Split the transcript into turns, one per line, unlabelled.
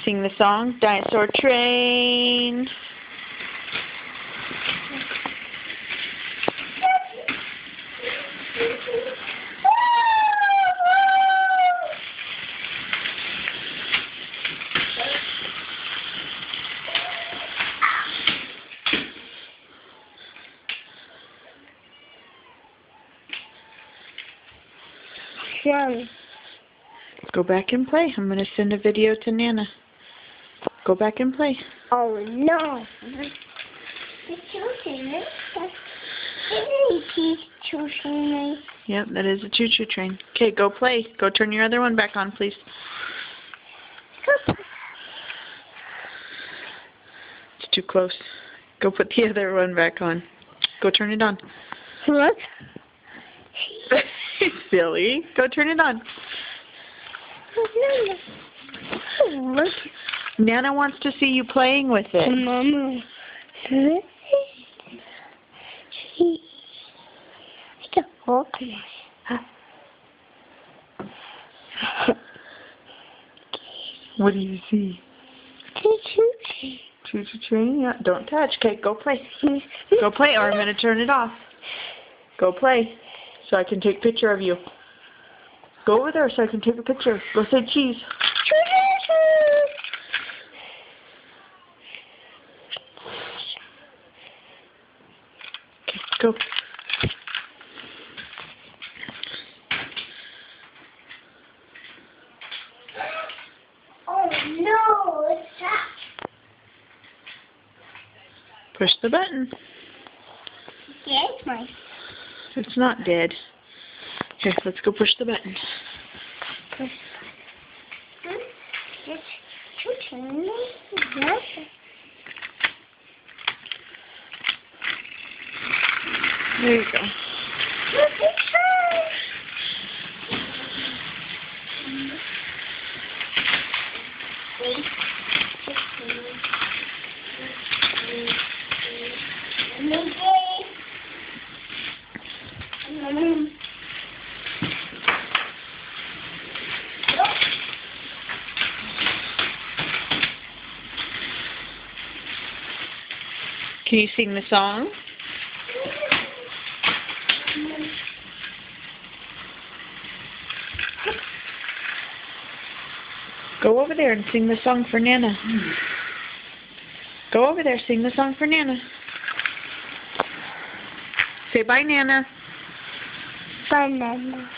sing the song? Dinosaur Train. Go back and play. I'm going to send a video to Nana. Go back and play.
Oh no.
Yep, that is a choo-choo train. Okay, go play. Go turn your other one back on, please. It's too close. Go put the other one back on. Go turn it on.
What?
Silly. Go turn it on.
Look.
Nana wants to see you playing with it.
Mama.
What do you see? Choo-choo train? Yeah. Don't touch. Okay, go play. Go play or I'm going to turn it off. Go play so I can take a picture of you. Go over there so I can take a picture. Go say cheese. Okay, go.
Oh no, it's that.
Push the button.
Yes, my.
It's not dead. Here, let's go push the button.
Push. It's shooting.
There you go. Can you sing the song? Go over there and sing the song for Nana. Go over there, sing the song for Nana. Say bye, Nana.
Bye, Nana.